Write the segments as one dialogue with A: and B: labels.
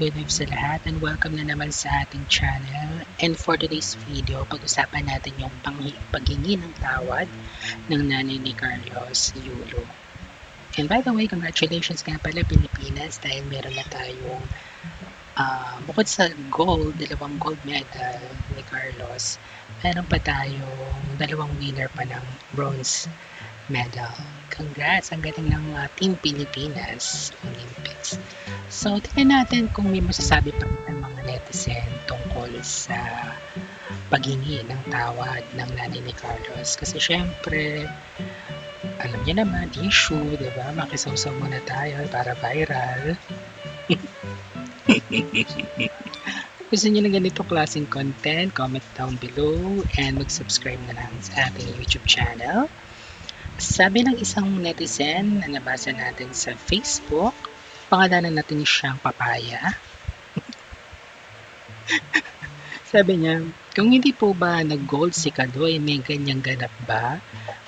A: good news sa lahat and welcome na naman sa ating channel. And for today's video, pag-usapan natin yung paghingi ng tawad ng nanay ni Carlos Yulo. And by the way, congratulations nga pala Pilipinas dahil meron na tayong bukod sa dalawang gold medal ni Carlos, meron pa tayong dalawang winner pa ng bronze medal. Congrats! Ang galing ng Team Pilipinas Olympics. So, tingnan natin kung may masasabi pa ng mga netizen tungkol sa paghingi ng tawad ng nanay ni Carlos. Kasi syempre, alam niyo naman, issue, diba? Makisawsaw muna tayo para viral. Gusto niyo ng ganito klaseng content, comment down below and mag-subscribe na lang sa ating YouTube channel. Sabi ng isang netizen na nabasa natin sa Facebook, pangalanan natin siyang Papaya. Sabi niya, kung hindi po ba nag-gold si Kaloy, may ganyang ganap ba?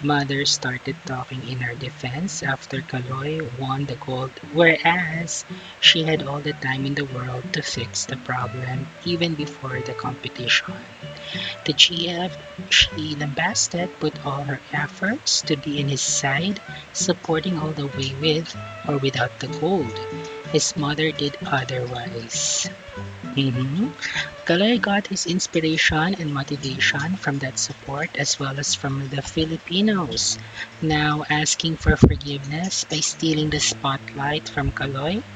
A: Mother started talking in her defense after Kaloy won the gold, whereas she had all the time in the world to fix the problem even before the competition. The GF she lambasted put all her efforts to be in his side, supporting all the way with or without the gold. His mother did otherwise. Kaloy got his inspiration and motivation from that support as well as from the Filipinos. Now asking for forgiveness by stealing the spotlight from Kaloy.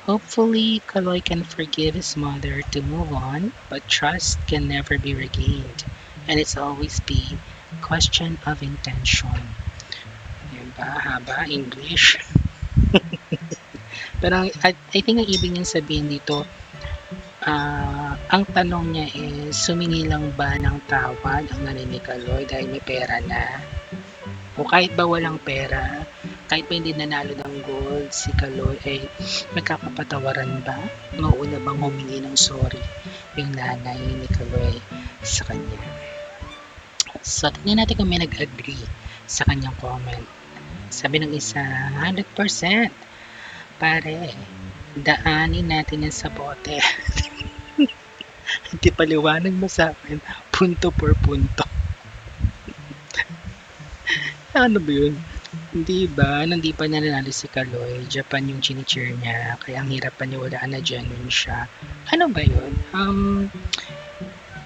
A: Hopefully, Kaloy can forgive his mother to move on, but trust can never be regained. And it's always be question of intention. Yan ba? Haba English. Pero I think ang ibig niyang sabihin dito, ang tanong niya is, sumingi lang ba ng tawad ang nanay ni Kaloy dahil may pera na? O kahit ba walang pera, kahit pa hindi nanalo ng gold si Kaloy, ay magkakapatawaran ba? Mauna bang humingi ng sorry yung nanay ni Kaloy sa kanya? So, tingnan natin kung may nag-agree sa kanyang comment. Sabi ng isa, 100%. Pare, daanin natin yan sa bote. Hindi paliwanag mo sa akin, punto por punto. Ano ba yun? Hindi ba? Nandi pa nanalo si Kaloy, Japan yung chinicheer niya, kaya ang hirap pa niya, wala na genuine siya. Ano ba yun?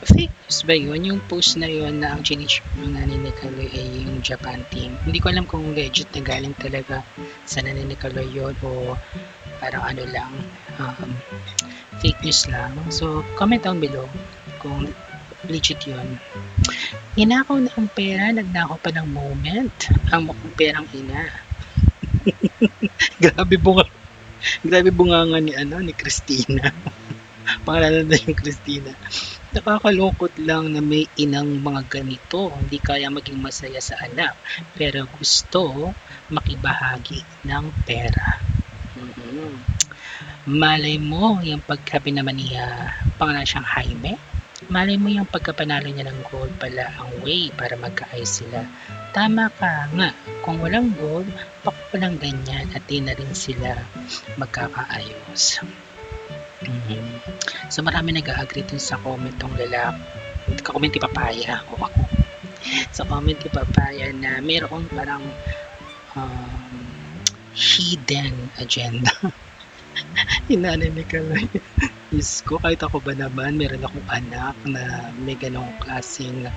A: Fake news ba yun? Yung post na yun na ang chinicheer ng nanay ni Kaloy ay yung Japan team. Hindi ko alam kung legit na galing talaga sa nanay ni Kaloy yun o parang ano lang, fake news lang. So, comment down below kung legit yun. Ninakaw na ang pera, nagnakaw pa ng moment. Ang mukhang perang ina. Grabe bunganga ni Christina. Pangalanan na yung Christina. Nakakalungkot lang na may inang mga ganito, hindi kaya maging masaya sa anak, pero gusto makibahagi ng pera. Malay mo yung pagkabi naman niya, pangalan siyang Jaime, malay mo yung pagkapanalo niya ng gold pala ang way para magkaayos sila. Tama ka nga, kung walang gold, pakulang ganyan at di na rin sila magkakaayos. So marami nag-agree dun sa comment tong lalaki. Comment ni Papaya o ako. Sa comment ni Papaya na mayroong parang hidden agenda. Hinanay ni Kaloy. Diyos ko, kahit ako ba naman, meron akong anak na may ganong klaseng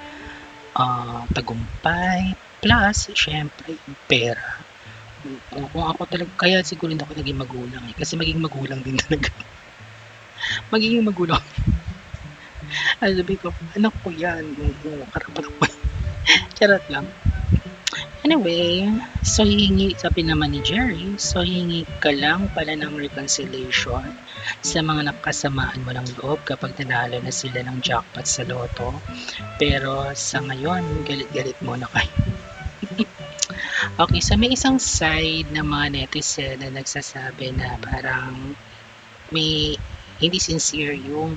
A: tagumpay. Plus, syempre, pera. Kung ako talaga, kaya siguro hindi ako naging magulang eh. Kasi maging magulang din talaga. Magiging magulang. Sabi ko, anak ko yan. Karapat ko. Charot lang. Anyway, so sabi naman ni Jerry, so hihingi ka lang pala ng reconciliation sa mga nakasamaan mo ng loob kapag nanalo na sila ng jackpot sa loto. Pero sa ngayon, galit-galit mo na kayo. Okay, so may isang side ng mga netizen na nagsasabi na parang may hindi sincere yung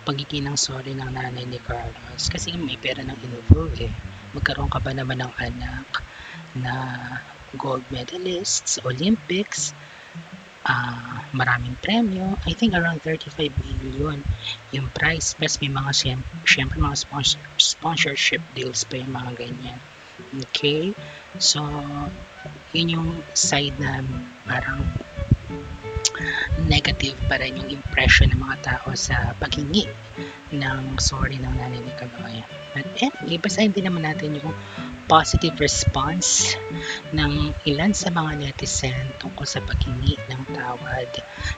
A: pagiging ng sorry ng nanay ni Carlos. Kasi may pera ng involve eh. Magkaroon ka ba naman ng anak na gold medalist sa Olympics maraming premyo. I think around 35 million yung price. Plus may mga syempre mga sponsorship deals pa yung mga ganyan. Okay? So, yun yung side na parang negative pa rin yung impression ng mga tao sa paghingi ng sorry ng nanay ni Kaloy. But anyway, basahin din naman natin yung positive response ng ilan sa mga netizen tungkol sa paghingi ng tawad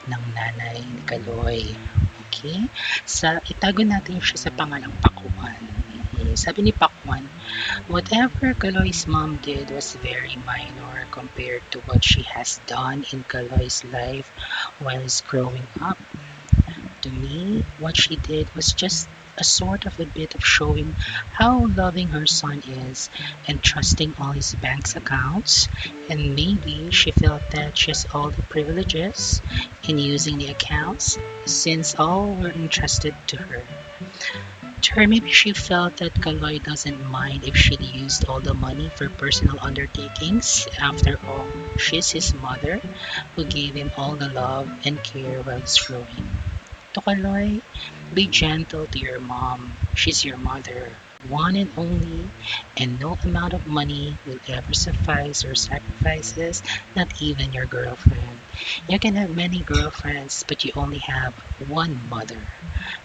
A: ng nanay ni Kaloy. Okay? Itago natin siya sa pangalang Pakuan. Sabi ni Pakwan, whatever Kaloy's mom did was very minor compared to what she has done in Kaloy's life while he's growing up. To me, what she did was just a sort of a bit of showing how loving her son is and trusting all his bank's accounts, and maybe she felt that she has all the privileges in using the accounts since all were entrusted to her. To her, maybe she felt that Kaloy doesn't mind if she'd used all the money for personal undertakings. After all, she's his mother who gave him all the love and care while he's growing. To Kaloy, be gentle to your mom. She's your mother, one and only, and no amount of money will ever suffice your sacrifices, not even your girlfriend. You can have many girlfriends, but you only have one mother.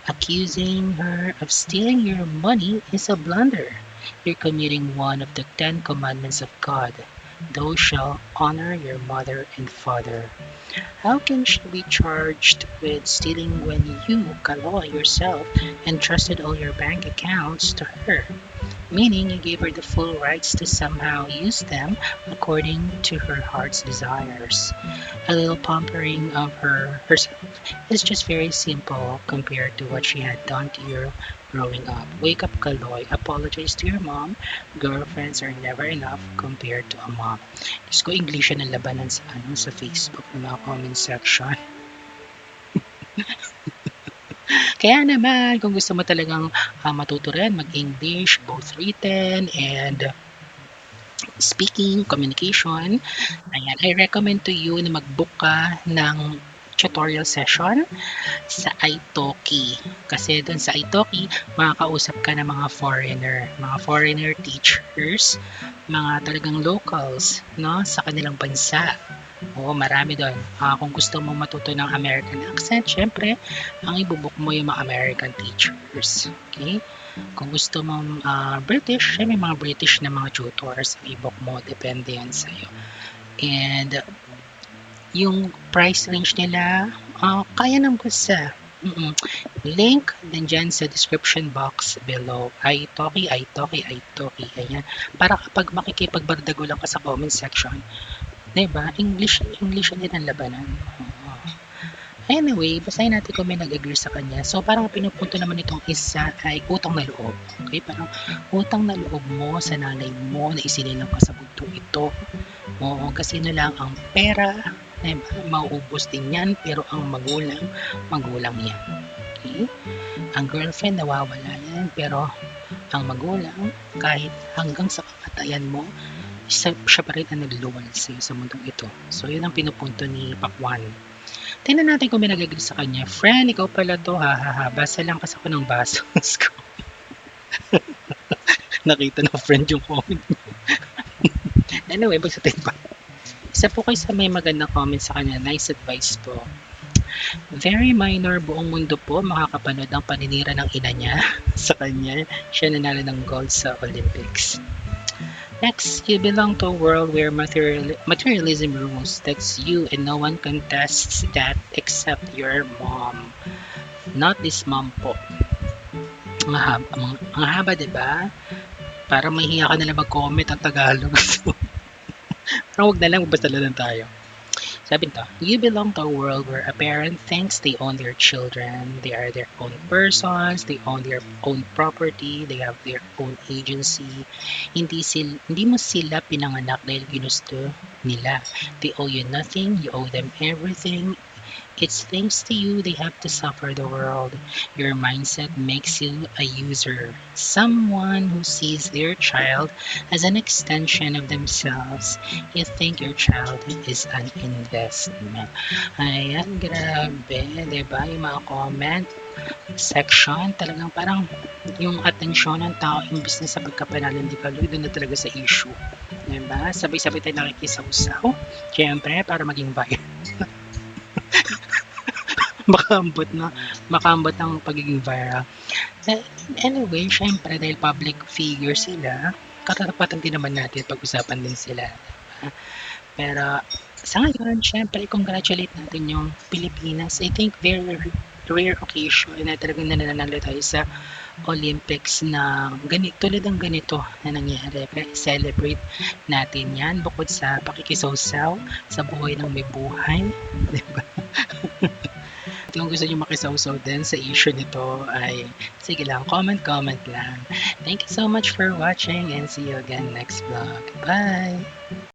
A: Accusing her of stealing your money is a blunder. You're committing one of the 10 commandments of God. Thou shalt honor your mother and father. How can she be charged with stealing when you, Kaloy, yourself, entrusted all your bank accounts to her? Meaning you gave her the full rights to somehow use them according to her heart's desires. A little pampering of herself is just very simple compared to what she had done to you growing up. Wake up, Kaloy. Apologize to your mom. Girlfriends are never enough compared to a mom. Diyos ko, English ng labanan sa Facebook ng mga comment section. Kaya naman, kung gusto mo talagang matuto rin mag-English, both written and speaking, communication, ayan, I recommend to you na mag-book ka ng tutorial session sa Italki. Kasi doon sa Italki, makakausap ka ng mga foreigner teachers, mga talagang locals, no, sa kanilang bansa. Oo, marami doon. Kung gusto mo matuto ng American accent, syempre, ang ibubuk mo yung mga American teachers. Okay? Kung gusto mo British, may mga British na mga tutors ang i-book mo. Depende yan sa'yo. And yung price range nila, kaya ng basta. Link nandyan sa description box below. Italki. Ayan. Para kapag makikipagbardago lang ka sa comment section, diba? English din ang labanan. Anyway, basahin natin kung may nag-agree sa kanya. So, parang pinupunto naman itong isa ay utang na loob. Okay? Parang utang na loob mo sa nanay mo na isinilang ka sa mundo ito. Oo, kasi lang ang pera, diba? Mauubos din yan, pero ang magulang yan. Okay? Ang girlfriend, nawawala yan, pero ang magulang, kahit hanggang sa kamatayan mo, siya pa rin ang nagluluwal sa'yo sa mundong ito. So, yun ang pinupunto ni Pakwan. Tingnan natin kung may nag-agree sa kanya. Friend, ikaw pala to, ha. Basa lang kasi ako ng basos ko. Nakita ng friend yung comment. Anyway, bagsatin pa. Isa po kayo sa may magandang comment sa kanya. Nice advice po. Very minor, buong mundo po makakapanood ang paninira ng ina niya sa kanya. Siya nanalo ng gold sa Olympics. Next, you belong to a world where materialism rules. That's you, and no one contests that except your mom. Not this mom po. Ang haba, diba? Para mahihiya ka na lang mag-comment ang Tagalog. Pero wag na lang, basta lang tayo. Sabi nito, you belong to a world where a parent thinks they own their children, they are their own persons, they own their own property, they have their own agency. Hindi mo sila pinanganak dahil ginusto nila. They owe you nothing, you owe them everything. It's thanks to you they have to suffer the world. Your mindset makes you a user, someone who sees their child as an extension of themselves. You think your child is an investment. Ayan, grabe, diba? Yung mga comment section, talagang parang yung atensyon ng tao imbis na sa pagkapanalo ni Kaloy, doon na talaga sa issue. Diba? Sabay-sabay tayo nakikisaw-saw. Siyempre, para maging viral. Makaambot ang pagiging viral. Eh, anyway, syempre dahil public figure sila, katatapatan din naman natin pag-usapan din sila. Diba? Pero sa ngayon, syempre, congratulate natin yung Pilipinas. I think very rare occasion na talagang nananalo tayo sa Olympics na tulad ng ganito na nangyari. Kaya celebrate natin yan bukod sa pakikisawsaw sa buhay ng may buhay. Diba? Kung gusto nyo makisawsaw din sa issue nito ay sige lang, comment lang. Thank you so much for watching and see you again next vlog. Bye!